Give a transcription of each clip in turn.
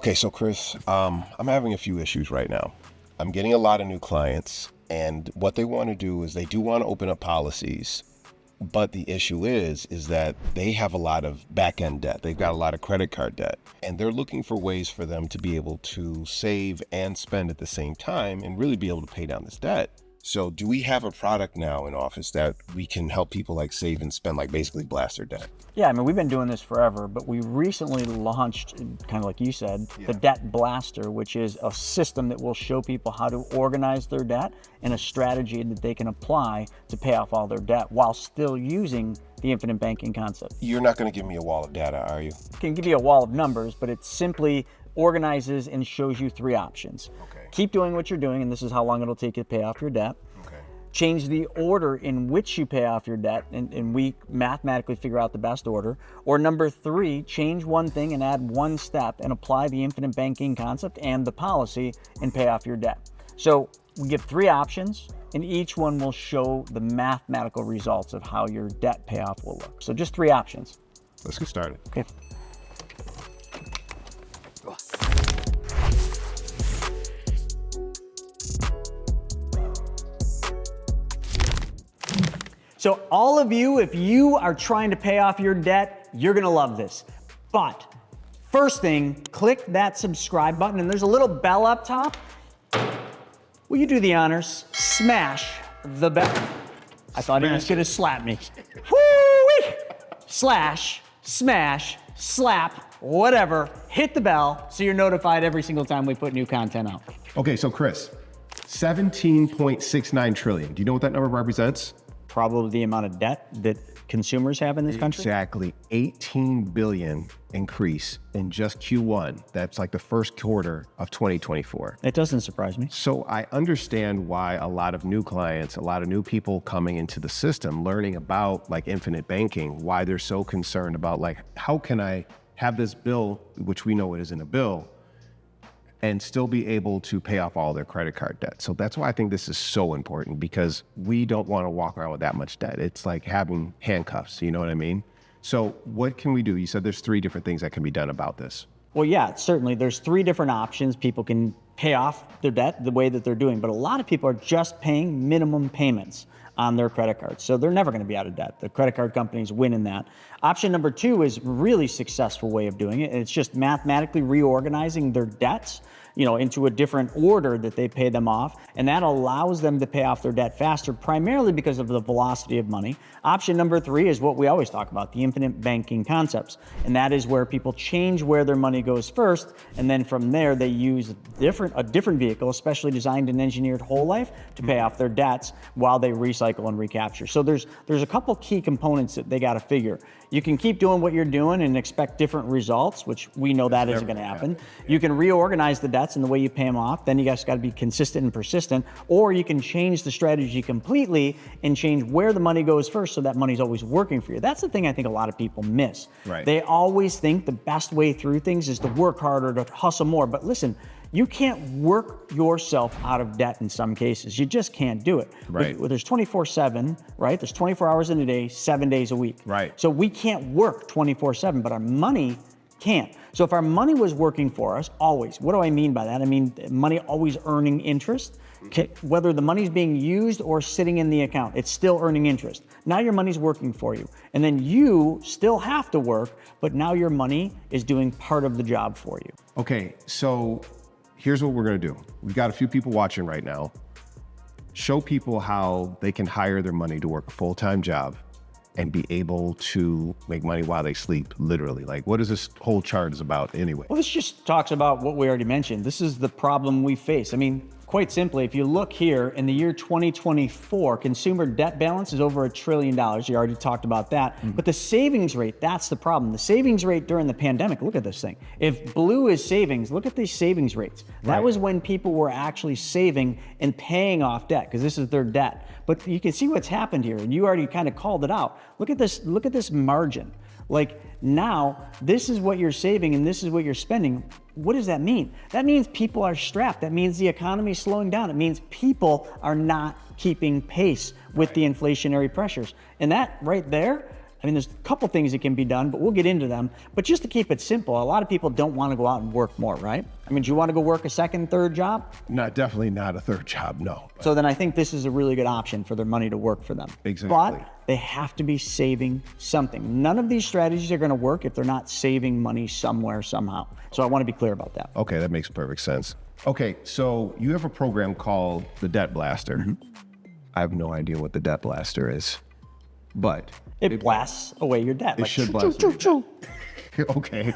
Okay, so Chris, I'm having a few issues right now. I'm getting a lot of new clients, and what they want to do is they do want to open up policies, but the issue is that they have a lot of back-end debt. They've got a lot of credit card debt, and they're looking for ways for them to be able to save and spend at the same time and really be able to pay down this debt. So do we have a product now in office that we can help people like save and spend, like basically blast their debt? Yeah, I mean, we've been doing this forever, but we recently launched, kind of like you said, the Debt Blaster, which is a system that will show people how to organize their debt and a strategy that they can apply to pay off all their debt while still using the infinite banking concept. You're not going to give me a wall of data, are you? I can give you a wall of numbers, but it simply organizes and shows you three options. Okay. Keep doing what you're doing, and this is how long it'll take you to pay off your debt. Okay. Change the order in which you pay off your debt, and we mathematically figure out the best order. Or number three, change one thing and add one step and apply the infinite banking concept and the policy and pay off your debt. So we give three options, and each one will show the mathematical results of how your debt payoff will look. So just three options. Let's get started. Okay. So all of you, if you are trying to pay off your debt, you're gonna love this. But first thing, click that subscribe button, and there's a little bell up top. Will you do the honors? Smash the bell. I thought he was gonna slap me. Woo-wee! Slash, smash, slap, whatever. Hit the bell so you're notified every single time we put new content out. Okay, so Chris, 17.69 trillion. Do you know what that number represents? Probably the amount of debt that consumers have in this country. Exactly, 18 billion increase in just Q1. That's like the first quarter of 2024. It doesn't surprise me. So I understand why a lot of new clients, a lot of new people coming into the system, learning about like infinite banking, why they're so concerned about like, how can I have this bill, which we know it isn't a bill, and still be able to pay off all their credit card debt. So that's why I think this is so important, because we don't want to walk around with that much debt. It's like having handcuffs, you know what I mean? So what can we do? You said there's three different things that can be done about this. Well, yeah, certainly there's three different options. People can pay off their debt the way that they're doing, but a lot of people are just paying minimum payments on their credit cards. So they're never going to be out of debt. The credit card companies win in that. Option number two is really successful way of doing it. It's just mathematically reorganizing their debts, into a different order that they pay them off. And that allows them to pay off their debt faster, primarily because of the velocity of money. Option number three is what we always talk about, the infinite banking concepts. And that is where people change where their money goes first. And then from there, they use a different vehicle, especially designed and engineered whole life, to pay off their debts while they recycle and recapture. So there's a couple key components that they got to figure. You can keep doing what you're doing and expect different results, which we know that isn't going to happen. You can reorganize the debts and the way you pay them off. Then you guys got to be consistent and persistent. Or you can change the strategy completely and change where the money goes first, so that money's always working for you. That's the thing I think a lot of people miss. Right. They always think the best way through things is to work harder, to hustle more. But listen, you can't work yourself out of debt in some cases. You just can't do it. Right. There's 24/7, right? There's 24 hours in a day, 7 days a week. Right. So we can't work 24/7, but our money can't. So if our money was working for us always, what do I mean by that? I mean money always earning interest. Whether the money's being used or sitting in the account, it's still earning interest. Now your money's working for you. And then you still have to work, but now your money is doing part of the job for you. Okay, so here's what we're gonna do. We've got a few people watching right now. Show people how they can hire their money to work a full-time job and be able to make money while they sleep, literally. Like, what is this whole chart is about anyway? Well, this just talks about what we already mentioned. This is the problem we face. I mean, quite simply, if you look here in the year 2024, consumer debt balance is over $1 trillion. You already talked about that. But the savings rate, that's the problem. The savings rate during the pandemic, look at this thing. If blue is savings, look at these savings rates. That was when people were actually saving and paying off debt, because this is their debt. But you can see what's happened here, and you already kind of called it out. Look at this margin. Like, now, this is what you're saving and this is what you're spending. What does that mean? That means people are strapped. That means the economy is slowing down. It means people are not keeping pace with the inflationary pressures. And that right there, I mean, there's a couple things that can be done, but we'll get into them. But just to keep it simple, a lot of people don't want to go out and work more, right? I mean, do you want to go work a second, third job? Definitely not a third job, no. So then I think this is a really good option for their money to work for them. Exactly. But they have to be saving something. None of these strategies are going to work if they're not saving money somewhere, somehow. So I want to be clear about that. Okay, that makes perfect sense. Okay, so you have a program called the Debt Blaster. I have no idea what the Debt Blaster is, but it blasts away your debt. It should blast away your debt. Okay.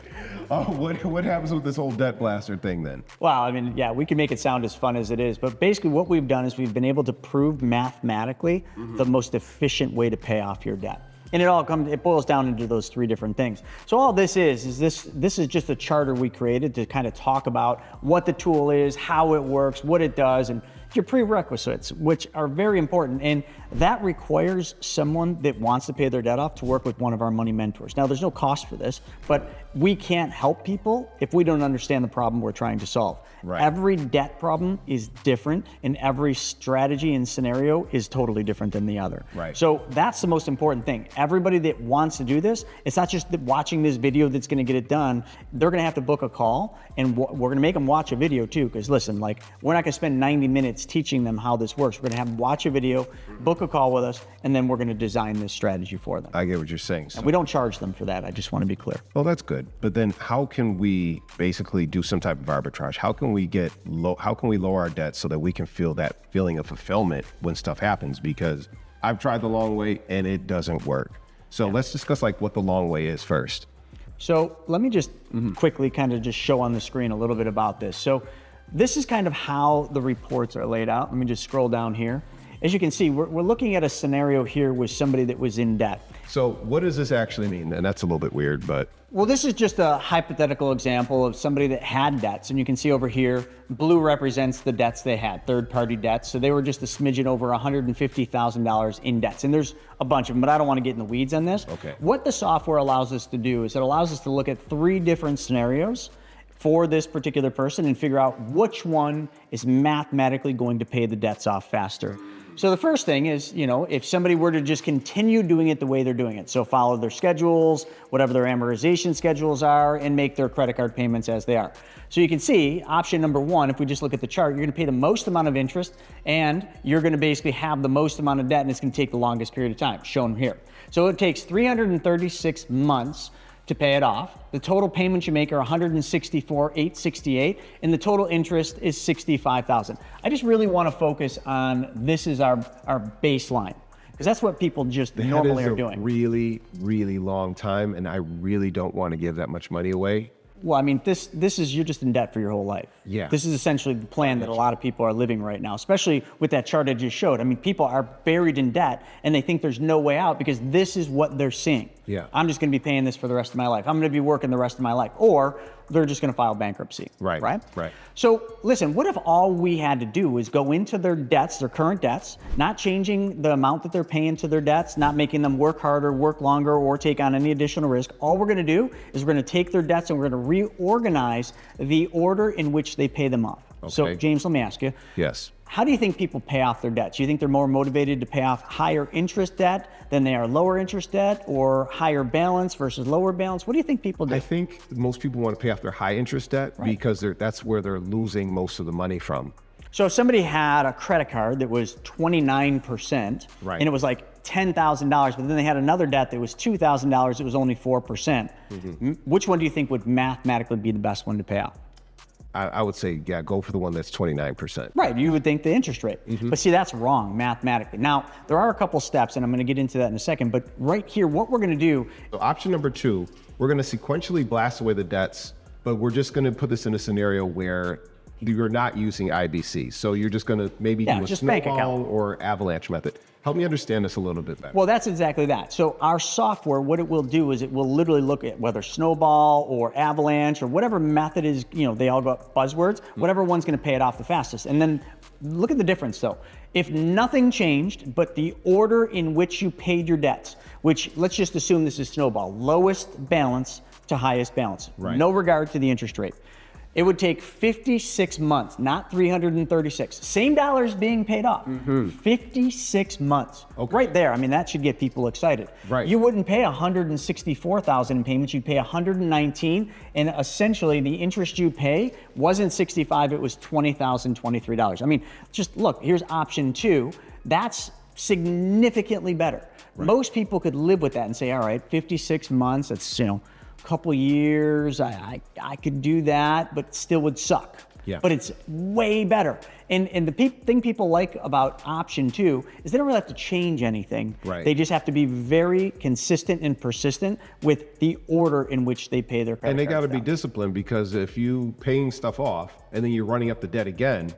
What happens with this whole Debt Blaster thing then? Well, I mean, yeah, we can make it sound as fun as it is, but basically what we've done is we've been able to prove mathematically the most efficient way to pay off your debt. And it boils down into those three different things. So all this is this is just a charter we created to kind of talk about what the tool is, how it works, what it does, and your prerequisites, which are very important. And that requires someone that wants to pay their debt off to work with one of our money mentors. Now, there's no cost for this, but we can't help people if we don't understand the problem we're trying to solve. Right. Every debt problem is different, and every strategy and scenario is totally different than the other. Right. So that's the most important thing. Everybody that wants to do this, it's not just watching this video that's going to get it done. They're going to have to book a call, and we're going to make them watch a video too. Because listen, like, we're not going to spend 90 minutes teaching them how this works. We're going to have them watch a video, book a call with us, and then we're going to design this strategy for them. I get what you're saying. So, and we don't charge them for that. I just want to be clear. well, that's good. But then how can we basically do some type of arbitrage? How can we lower our debt so that we can feel that feeling of fulfillment when stuff happens? Because I've tried the long way and it doesn't work. So let's discuss like what the long way is first. So let me just quickly kind of just show on the screen a little bit about this. So this is kind of how the reports are laid out. Let me just scroll down here. As you can see, we're looking at a scenario here with somebody that was in debt. So what does this actually mean? And that's a little bit weird, but. Well, this is just a hypothetical example of somebody that had debts. And you can see over here, blue represents the debts they had, third-party debts. So they were just a smidgen over $150,000 in debts. And there's a bunch of them, but I don't want to get in the weeds on this. Okay. What the software allows us to do is it allows us to look at 3 different scenarios for this particular person and figure out which one is mathematically going to pay the debts off faster. So the first thing is, if somebody were to just continue doing it the way they're doing it, so follow their schedules, whatever their amortization schedules are, and make their credit card payments as they are. So you can see option number 1, if we just look at the chart, you're gonna pay the most amount of interest, and you're gonna basically have the most amount of debt, and it's gonna take the longest period of time, shown here. So it takes 336 months to pay it off. The total payments you make are $164,868, and the total interest is $65,000. I just really want to focus on this is our baseline, because that's what people just normally are doing. Really, really long time, and I really don't want to give that much money away. Well, I mean, this is, you're just in debt for your whole life. Yeah. This is essentially the plan that a lot of people are living right now, especially with that chart I just showed. I mean, people are buried in debt and they think there's no way out because this is what they're seeing. Yeah. I'm just going to be paying this for the rest of my life. I'm going to be working the rest of my life. Or they're just going to file bankruptcy. Right. Right? Right. So listen, what if all we had to do is go into their debts, their current debts, not changing the amount that they're paying to their debts, not making them work harder, work longer, or take on any additional risk. All we're going to do is we're going to take their debts and we're going to reorganize the order in which they pay them off. Okay. So James, let me ask you. Yes. How do you think people pay off their debts? Do you think they're more motivated to pay off higher interest debt than they are lower interest debt, or higher balance versus lower balance? What do you think people do? I think most people want to pay off their high interest debt because that's where they're losing most of the money from. So if somebody had a credit card that was 29%, Right. and it was like $10,000, but then they had another debt that was $2,000, it was only 4%. Which one do you think would mathematically be the best one to pay off? I would say, yeah, go for the one that's 29%. Right, you would think the interest rate. But see, that's wrong mathematically. Now, there are a couple steps, and I'm gonna get into that in a second, but right here, what we're gonna do. So option number 2, we're gonna sequentially blast away the debts, but we're just gonna put this in a scenario where you're not using IBC. So you're just gonna maybe do a just bank account. snowball or avalanche method. Help me understand this a little bit better. Well, that's exactly that. So our software, what it will do is it will literally look at whether snowball or avalanche or whatever method is, they all got buzzwords, whatever one's gonna pay it off the fastest. And then look at the difference though. If nothing changed, but the order in which you paid your debts, which let's just assume this is snowball, lowest balance to highest balance, Right. no regard to the interest rate. It would take 56 months, not 336. Same dollars being paid off. 56 months. Okay. Right there. I mean, that should get people excited. Right. You wouldn't pay $164,000 in payments. You'd pay $119, and essentially the interest you pay wasn't $65. It was $20,023. I mean, just look. Here's option 2. That's significantly better. Right. Most people could live with that and say, all right, 56 months. That's couple years, I could do that, but it still would suck. Yeah. But it's way better. And the thing people like about option 2 is they don't really have to change anything. Right. They just have to be very consistent and persistent with the order in which they pay their credit And they got to be down. disciplined, because if you paying stuff off and then you're running up the debt again,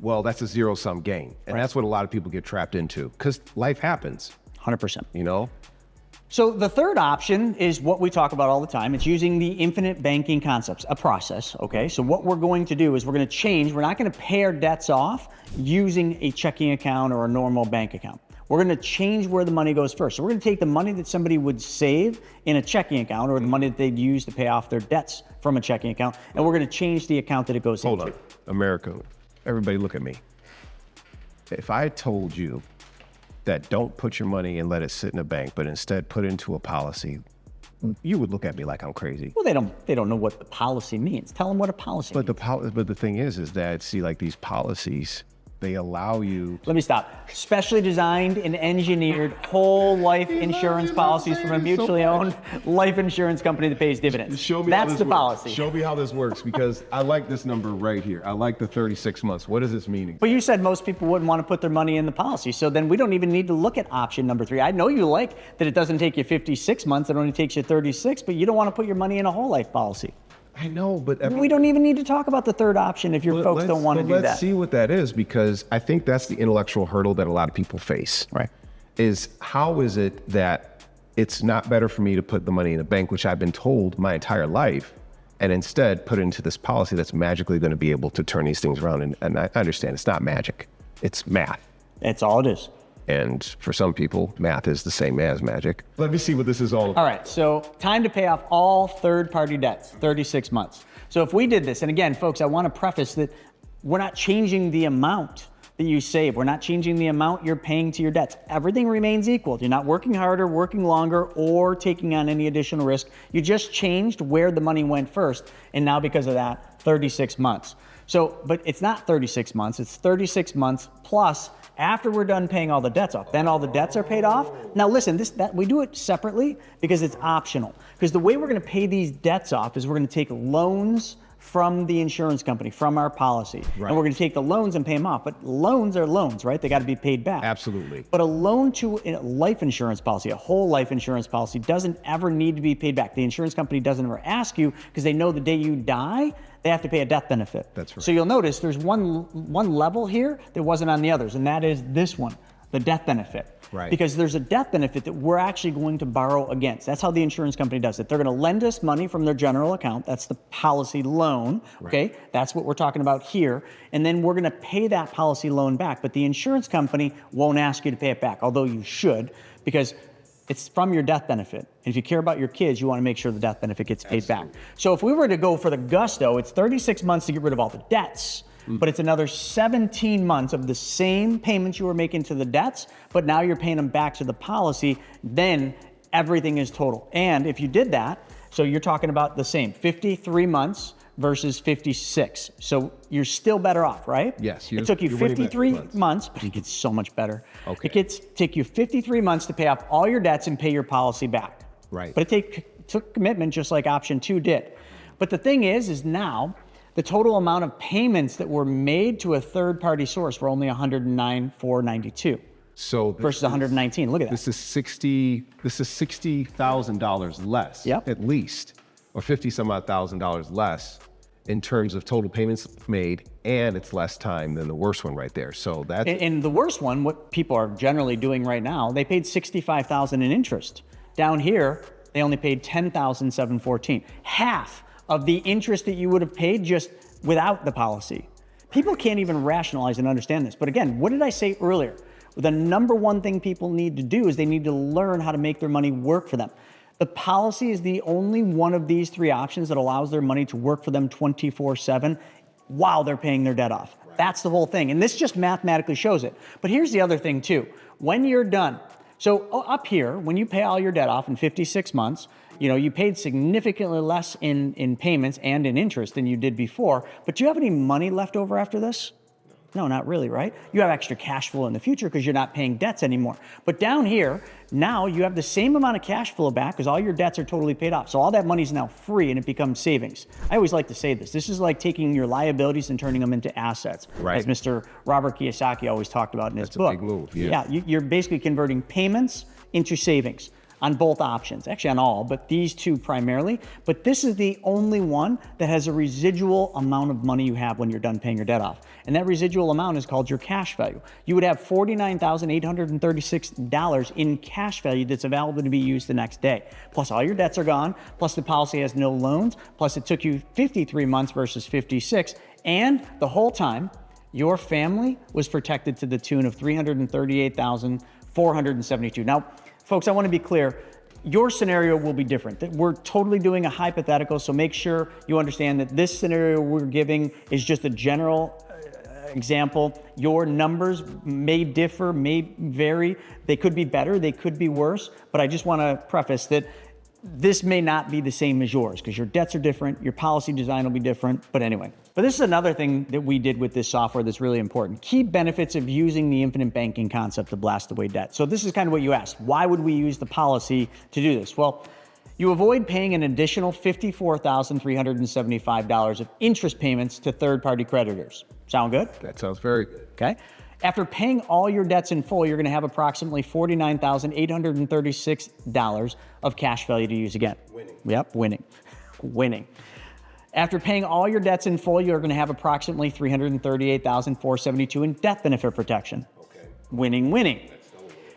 well, that's a zero-sum game. And that's what a lot of people get trapped into, because life happens. 100%. So the third option is what we talk about all the time. It's using the infinite banking concepts, a process, okay? So what we're going to do is we're going to change. We're not going to pay our debts off using a checking account or a normal bank account. We're going to change where the money goes first. So we're going to take the money that somebody would save in a checking account, or the money that they'd use to pay off their debts from a checking account, and we're going to change the account that it goes into. Hold on. America, everybody look at me. If I told you that don't put your money and let it sit in a bank, but instead put it into a policy, you would look at me like I'm crazy. Well, they don't know what the policy means. Tell them what a policy means. But the thing is that, see, like these policies, they allow you. Let me stop. Specially designed and engineered whole life insurance policies from a mutually owned life insurance company that pays dividends. Show me how That's this the works. policy. Show me how this works, because I like this number right here. I like the 36 months. What does this mean? But you said most people wouldn't want to put their money in the policy, so then we don't even need to look at option number 3. I know you like that it doesn't take you 56 months, it only takes you 36, but you don't want to put your money in a whole life policy. I know, but We don't even need to talk about the third option if your folks don't want to do that. Let's see what that is, because I think that's the intellectual hurdle that a lot of people face. Right. Is how is it that it's not better for me to put the money in a bank, which I've been told my entire life, and instead put it into this policy that's magically going to be able to turn these things around? And I understand it's not magic, it's math. That's all it is. And for some people, math is the same as magic. Let me see what this is all about. All right, so time to pay off all third-party debts, 36 months. So if we did this, and again, folks, I want to preface that we're not changing the amount that you save. We're not changing the amount you're paying to your debts. Everything remains equal. You're not working harder, working longer, or taking on any additional risk. You just changed where the money went first, and now because of that, 36 months. So, but it's not 36 months, it's 36 months plus after we're done paying all the debts off. Then all the debts are paid off. Now listen, we do it separately because it's optional. Because the way we're gonna pay these debts off is we're gonna take loans from the insurance company, from our policy. Right. And we're gonna take the loans and pay them off. But loans are loans, right? They gotta be paid back. Absolutely. But a loan to a life insurance policy, a whole life insurance policy, doesn't ever need to be paid back. The insurance company doesn't ever ask you, because they know the day you die, they have to pay a death benefit. That's right. So you'll notice there's one level here that wasn't on the others, and that is this one, the death benefit. Right. Because there's a death benefit that we're actually going to borrow against. That's how the insurance company does it. They're going to lend us money from their general account. That's the policy loan. Okay. That's what we're talking about here. And then we're going to pay that policy loan back. But the insurance company won't ask you to pay it back, although you should, because it's from your death benefit. And if you care about your kids, you want to make sure the death benefit gets paid back. So if we were to go for the gusto, it's 36 months to get rid of all the debts. But it's another 17 months of the same payments you were making to the debts, but now you're paying them back to the policy, then everything is total. And if you did that, so you're talking about the same, 53 months versus 56. So you're still better off, right? Yes. It took you you're winning by 53 months, but it gets so much better. Okay. It take you 53 months to pay off all your debts and pay your policy back. Right. But it took commitment just like option 2 did. But the thing is now, the total amount of payments that were made to a third-party source were only $109,492 So versus $119. Look at that. This is $60,000 less, Yep. at least, or 50 some odd $1,000 less in terms of total payments made, and it's less time than the worst one right there. So that's And the worst one, what people are generally doing right now, they paid $65,000 in interest. Down here, they only paid $10,714. Half of the interest that you would have paid just without the policy. People can't even rationalize and understand this. But again, what did I say earlier? The number one thing people need to do is they need to learn how to make their money work for them. The policy is the only one of these three options that allows their money to work for them 24/7 while they're paying their debt off. That's the whole thing. And this just mathematically shows it. But here's the other thing too. When you're done, so up here, when you pay all your debt off in 56 months, you paid significantly less in payments and in interest than you did before, but do you have any money left over after this? No, not really, right? You have extra cash flow in the future because you're not paying debts anymore. But down here, now you have the same amount of cash flow back because all your debts are totally paid off. So all that money is now free and it becomes savings. I always like to say this. This is like taking your liabilities and turning them into assets, as Mr. Robert Kiyosaki always talked about in his book. That's a big move, yeah. You're basically converting payments into savings on both options, actually on all, but these two primarily. But this is the only one that has a residual amount of money you have when you're done paying your debt off. And that residual amount is called your cash value. You would have $49,836 in cash value that's available to be used the next day. Plus all your debts are gone, plus the policy has no loans, plus it took you 53 months versus 56, and the whole time, your family was protected to the tune of $338,472. Now, folks, I want to be clear. Your scenario will be different. We're totally doing a hypothetical, so make sure you understand that this scenario we're giving is just a general example. Your numbers may differ, may vary. They could be better, they could be worse, but I just want to preface that this may not be the same as yours because your debts are different, your policy design will be different, but anyway. But this is another thing that we did with this software that's really important. Key benefits of using the infinite banking concept to blast away debt. So this is kind of what you asked. Why would we use the policy to do this? Well, you avoid paying an additional $54,375 of interest payments to third-party creditors. Sound good? That sounds very good. Okay. After paying all your debts in full, you're going to have approximately $49,836 of cash value to use again. Winning. Yep, winning. After paying all your debts in full, you're going to have approximately $338,472 in death benefit protection. Okay. Winning.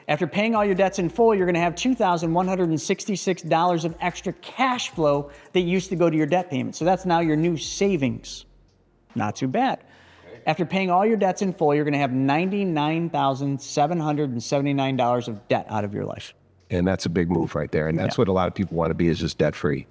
After paying all your debts in full, you're going to have $2,166 of extra cash flow that used to go to your debt payment. So that's now your new savings. Not too bad. After paying all your debts in full, you're going to have $99,779 of debt out of your life. And that's a big move right there. And that's what a lot of people want to be, is just debt free.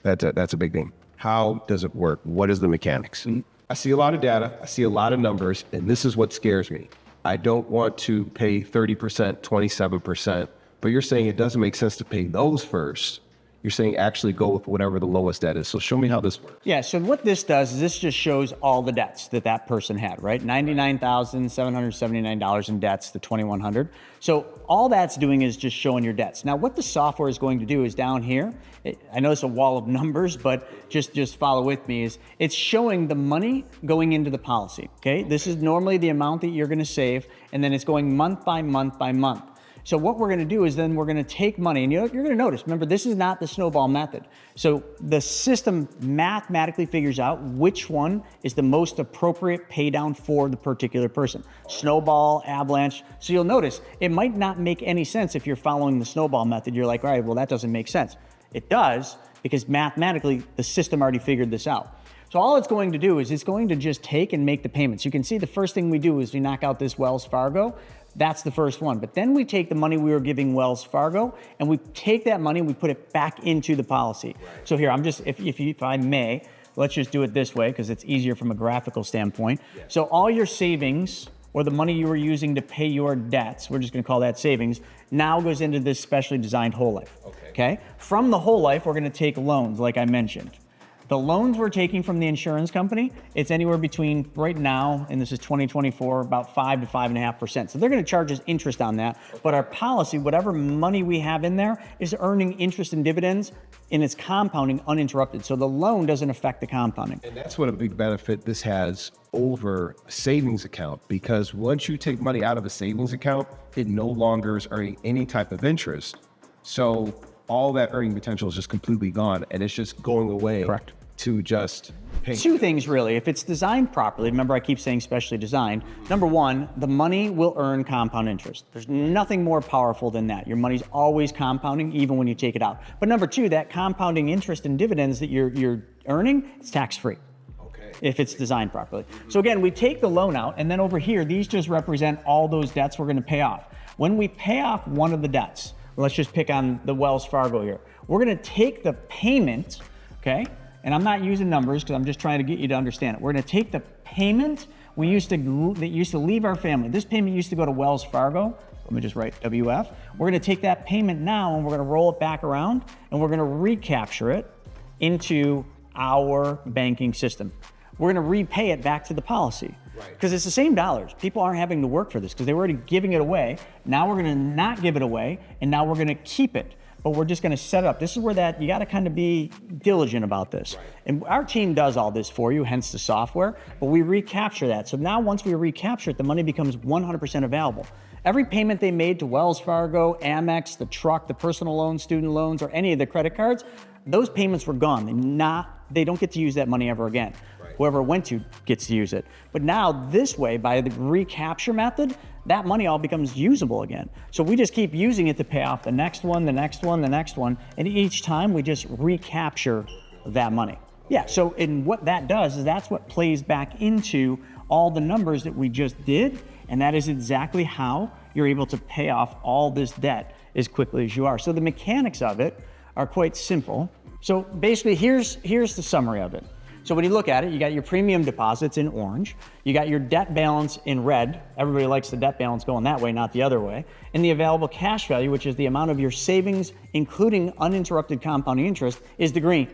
That's a big thing. How does it work? What is the mechanics? I see a lot of data. I see a lot of numbers. And this is what scares me. I don't want to pay 30%, 27%. But you're saying it doesn't make sense to pay those first. You're saying actually go with whatever the lowest debt is. So show me how this works. Yeah, so what this does is this just shows all the debts that person had, right? $99,779 in debts to $2,100. So all that's doing is just showing your debts. Now, what the software is going to do is down here, I know it's a wall of numbers, but just follow with me, is it's showing the money going into the policy, okay? This is normally the amount that you're gonna save, and then it's going month by month by month. So what we're going to do is then we're going to take money, and you're going to notice, remember, this is not the snowball method. So the system mathematically figures out which one is the most appropriate pay down for the particular person. Snowball, avalanche. So you'll notice it might not make any sense if you're following the snowball method. You're like, all right, well, that doesn't make sense. It does, because mathematically the system already figured this out. So all it's going to do is it's going to just take and make the payments. You can see the first thing we do is we knock out this Wells Fargo. That's the first one. But then we take the money we were giving Wells Fargo and we take that money and we put it back into the policy. Right. So here, I'm just, if I may, let's just do it this way because it's easier from a graphical standpoint. Yeah. So all your savings, or the money you were using to pay your debts, we're just gonna call that savings, now goes into this specially designed whole life. Okay? From the whole life, we're gonna take loans, like I mentioned. The loans we're taking from the insurance company, it's anywhere between, right now, and this is 2024, about 5 to 5.5%. So they're gonna charge us interest on that, but our policy, whatever money we have in there, is earning interest and dividends, and it's compounding uninterrupted. So the loan doesn't affect the compounding. And that's what a big benefit this has over a savings account, because once you take money out of a savings account, it no longer is earning any type of interest. So all that earning potential is just completely gone, and it's just going away. Correct. To just pay. Two things really. If it's designed properly, remember I keep saying specially designed, number one, the money will earn compound interest. There's nothing more powerful than that. Your money's always compounding even when you take it out. But number two, that compounding interest and dividends that you're earning, it's tax-free. Okay. If it's designed properly. So again, we take the loan out, and then over here, these just represent all those debts we're gonna pay off. When we pay off one of the debts, let's just pick on the Wells Fargo here. We're gonna take the payment, okay? And I'm not using numbers because I'm just trying to get you to understand it. We're gonna take the payment that used to leave our family. This payment used to go to Wells Fargo. Let me just write WF. We're gonna take that payment now and we're gonna roll it back around and we're gonna recapture it into our banking system. We're gonna repay it back to the policy. Because it's the same dollars. People aren't having to work for this because they were already giving it away. Now we're gonna not give it away and now we're gonna keep it. But we're just gonna set it up. This is where you gotta kind of be diligent about this. And our team does all this for you, hence the software, but we recapture that. So now once we recapture it, the money becomes 100% available. Every payment they made to Wells Fargo, Amex, the truck, the personal loans, student loans, or any of the credit cards, those payments were gone. They don't get to use that money ever again. Whoever it went to gets to use it. But now this way, by the recapture method, that money all becomes usable again. So we just keep using it to pay off the next one, the next one, the next one, and each time we just recapture that money. Yeah, so what that does is that's what plays back into all the numbers that we just did, and that is exactly how you're able to pay off all this debt as quickly as you are. So the mechanics of it are quite simple. So basically, here's the summary of it. So when you look at it, you got your premium deposits in orange, you got your debt balance in red. Everybody likes the debt balance going that way, not the other way. And the available cash value, which is the amount of your savings, including uninterrupted compounding interest, is the green.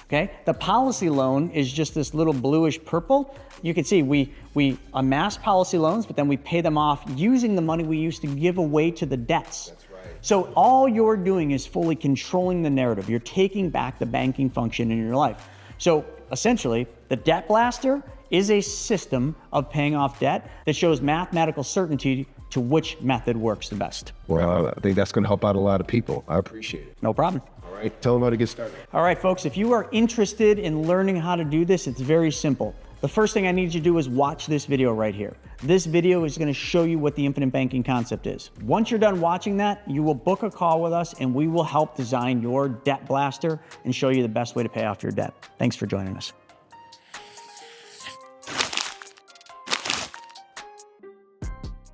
Okay? The policy loan is just this little bluish purple. You can see we amass policy loans, but then we pay them off using the money we used to give away to the debts. That's right. So all you're doing is fully controlling the narrative. You're taking back the banking function in your life. So essentially, the debt blaster is a system of paying off debt that shows mathematical certainty to which method works the best. Well, I think that's going to help out a lot of people. I appreciate it. No problem. All right, tell them how to get started. All right, folks, if you are interested in learning how to do this, it's very simple. The first thing I need you to do is watch this video right here. This video is going to show you what the infinite banking concept is. Once you're done watching that, you will book a call with us and we will help design your debt blaster and show you the best way to pay off your debt. Thanks for joining us.